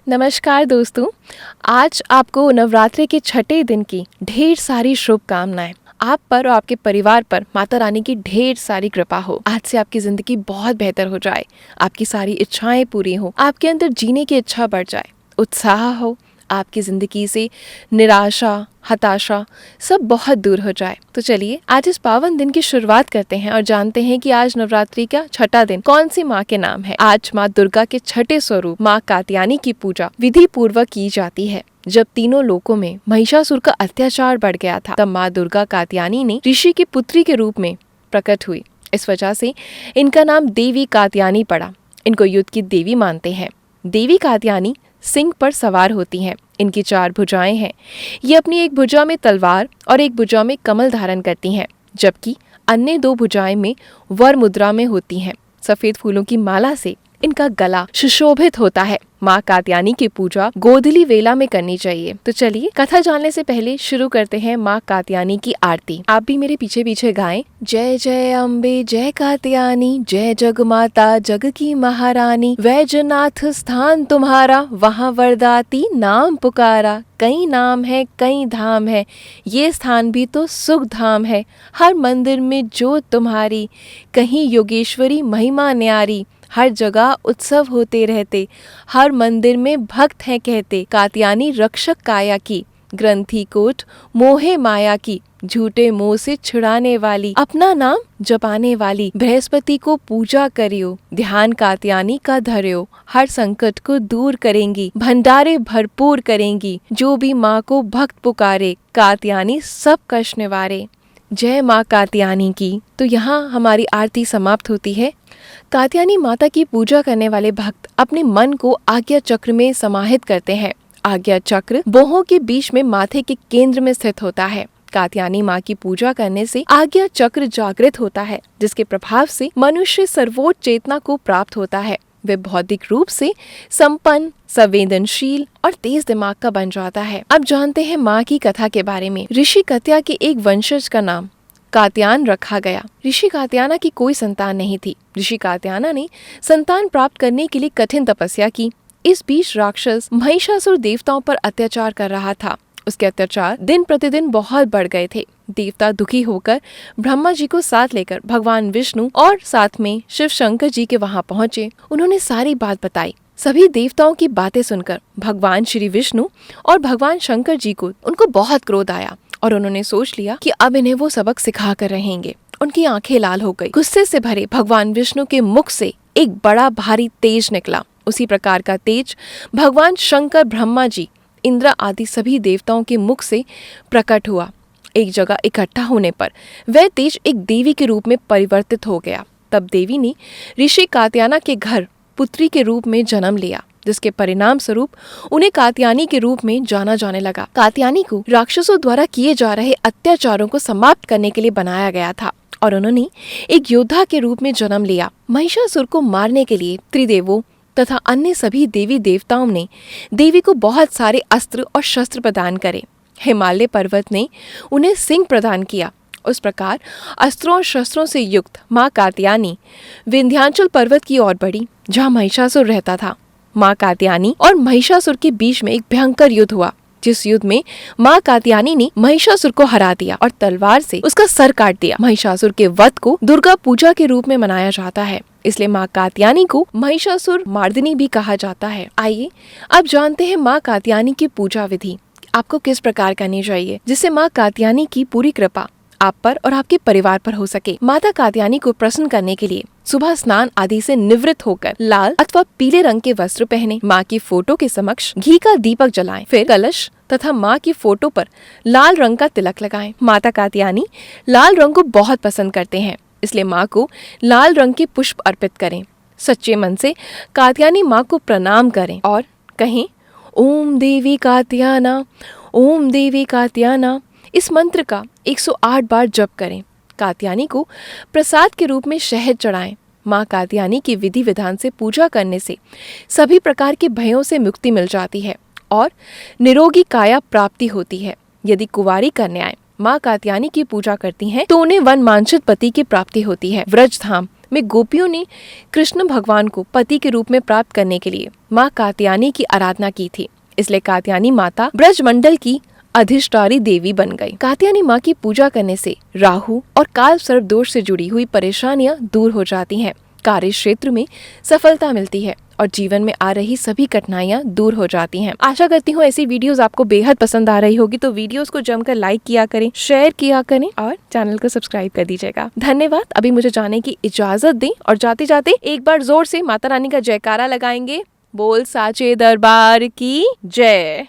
नमस्कार दोस्तों। आज आपको नवरात्रि के छठे दिन की ढेर सारी शुभकामनाएं। आप पर और आपके परिवार पर माता रानी की ढेर सारी कृपा हो। आज से आपकी जिंदगी बहुत बेहतर हो जाए, आपकी सारी इच्छाएं पूरी हो, आपके अंदर जीने की इच्छा बढ़ जाए, उत्साह हो, आपकी जिंदगी से निराशा, हताशा सब बहुत दूर हो जाए। तो चलिए आज इस पावन दिन की शुरुआत करते हैं और जानते हैं कि आज नवरात्रि का छठा दिन कौन सी माँ के नाम है। आज माँ दुर्गा के छठे स्वरूप माँ कात्यायनी की पूजा विधि पूर्वक की जाती है। जब तीनों लोकों में महिषासुर का अत्याचार बढ़ गया था, तब माँ दुर्गा कात्यायनी ने ऋषि की पुत्री के रूप में प्रकट हुई। इस वजह से इनका नाम देवी कात्यायनी पड़ा। इनको युद्ध की देवी मानते हैं। देवी कात्यायनी सिंह पर सवार होती हैं। इनकी 4 भुजाएं हैं। ये अपनी एक भुजा में तलवार और एक भुजा में कमल धारण करती हैं, जबकि अन्य 2 भुजाएं में वर मुद्रा में होती हैं। सफेद फूलों की माला से इनका गला सुशोभित होता है। माँ कात्यायनी की पूजा गोधूली वेला में करनी चाहिए। तो चलिए कथा जानने से पहले शुरू करते हैं माँ कात्यायनी की आरती। आप भी मेरे पीछे पीछे गाएं। जय जय अम्बे जय कात्यायनी, जय जग माता जग की महारानी, वैजनाथ स्थान तुम्हारा, वहाँ वरदाती नाम पुकारा। कई नाम है कई धाम है, ये स्थान भी तो सुख धाम है। हर मंदिर में जोत तुम्हारी, कहीं योगेश्वरी महिमा न्यारी। हर जगह उत्सव होते रहते, हर मंदिर में भक्त हैं कहते। कात्यायनी रक्षक काया की, ग्रंथि कोट मोहे माया की। झूठे मोह से छुड़ाने वाली, अपना नाम जपाने वाली। बृहस्पति को पूजा करियो, ध्यान कात्यायनी का धरियो। हर संकट को दूर करेंगी, भंडारे भरपूर करेंगी। जो भी माँ को भक्त पुकारे, कात्यायनी सब कष्ट निवारे। जय माँ कात्यायनी की। तो यहाँ हमारी आरती समाप्त होती है। कात्यायनी माता की पूजा करने वाले भक्त अपने मन को आज्ञा चक्र में समाहित करते हैं। आज्ञा चक्र बोहों के बीच में माथे के केंद्र में स्थित होता है। कात्यायनी माँ की पूजा करने से आज्ञा चक्र जागृत होता है, जिसके प्रभाव से मनुष्य सर्वोच्च चेतना को प्राप्त होता है। वे बौद्धिक रूप से संपन्न, संवेदनशील और तेज दिमाग का बन जाता है। अब जानते हैं माँ की कथा के बारे में। ऋषि कत्या के एक वंशज का नाम कात्यायन रखा गया। ऋषि कात्यायना की कोई संतान नहीं थी। ऋषि कात्यायना ने संतान प्राप्त करने के लिए कठिन तपस्या की। इस बीच राक्षस महिषासुर देवताओं पर अत्याचार कर रहा था। उसके अत्याचार दिन प्रतिदिन बहुत बढ़ गए थे। देवता दुखी होकर ब्रह्मा जी को साथ लेकर भगवान विष्णु और साथ में शिव शंकर जी के वहां पहुंचे। उन्होंने सारी बात बताई। सभी देवताओं की बातें सुनकर भगवान श्री विष्णु और भगवान शंकर जी को उनको बहुत क्रोध आया और उन्होंने सोच लिया कि अब इन्हें वो सबक सिखा कर रहेंगे। उनकी आंखें लाल हो गई। गुस्से से भरे भगवान विष्णु के मुख से एक बड़ा भारी तेज निकला। उसी प्रकार का तेज भगवान शंकर, ब्रह्मा जी, इंद्र आदि सभी देवताओं के मुख से प्रकट हुआ। एक जगह इकट्ठा होने पर वह तेज एक देवी के रूप में परिवर्तित हो गया। तब देवी ने ऋषि कात्यायना के घर पुत्री के रूप में जन्म लिया, जिसके परिणाम स्वरूप उन्हें कात्यायनी के रूप में जाना जाने लगा। कात्यायनी को राक्षसों द्वारा किए जा रहे अत्याचारों को समाप्त करने के लिए बनाया गया था और उन्होंने एक योद्धा के रूप में जन्म लिया। महिषासुर को मारने के लिए त्रिदेवों तथा अन्य सभी देवी देवताओं ने देवी को बहुत सारे अस्त्र और शस्त्र प्रदान करे। हिमालय पर्वत ने उन्हें सिंह प्रदान किया। उस प्रकार अस्त्रों और शस्त्रों से युक्त माँ कात्यायनी विंध्याचल पर्वत की ओर बढ़ी, जहाँ महिषासुर रहता था। माँ कात्यायनी और महिषासुर के बीच में एक भयंकर युद्ध हुआ, जिस युद्ध में माँ कात्यायनी ने महिषासुर को हरा दिया और तलवार से उसका सर काट दिया। महिषासुर के वध को दुर्गा पूजा के रूप में मनाया जाता है, इसलिए माँ कात्यायनी को महिषासुर मार्दिनी भी कहा जाता है। आइए अब जानते हैं माँ कात्यायनी की पूजा विधि आपको किस प्रकार करनी चाहिए, जिससे माँ कात्यायनी की पूरी कृपा आप पर और आपके परिवार पर हो सके। माता कात्यायनी को प्रसन्न करने के लिए सुबह स्नान आदि से निवृत्त होकर लाल अथवा पीले रंग के वस्त्र पहने, माँ की फोटो के समक्ष घी का दीपक जलाएं, फिर कलश तथा माँ की फोटो पर लाल रंग का तिलक लगाएं। माता कात्यायनी लाल रंग को बहुत पसंद करते हैं, इसलिए माँ को लाल रंग के पुष्प अर्पित करें। सच्चे मन से कात्यायनी माँ को प्रणाम करें और कहें, ओम देवी कात्यायना, ओम देवी कात्यायना। इस मंत्र का 108 बार जप करें। कात्यायनी को प्रसाद के रूप में शहद चढ़ाएं। माँ कात्यायनी की विधि विधान से पूजा करने से सभी प्रकार के भयों से मुक्ति मिल जाती है और निरोगी काया प्राप्ति होती है। यदि कुंवारी कन्याएं माँ कात्यायनी की पूजा करती हैं, तो उन्हें वन वांछित पति की प्राप्ति होती है। व्रज धाम में गोपियों ने कृष्ण भगवान को पति के रूप में प्राप्त करने के लिए माँ कात्यायनी की आराधना की थी। इसलिए कात्यायनी माता ब्रजमंडल की अधिष्ठात्री देवी बन गई। कात्यायनी माँ की पूजा करने से राहु और काल सर्प दोष से जुड़ी हुई परेशानियां दूर हो जाती हैं, कार्य क्षेत्र में सफलता मिलती है और जीवन में आ रही सभी कठिनाइयां दूर हो जाती हैं। आशा करती हूँ ऐसी वीडियोस आपको बेहद पसंद आ रही होगी, तो वीडियोस को जमकर लाइक किया करें, शेयर किया करें और चैनल को सब्सक्राइब कर दीजिएगा। धन्यवाद। अभी मुझे जाने की इजाजत दें और जाते जाते एक बार जोर से माता रानी का जयकारा लगाएंगे। बोल साचे दरबार की जय।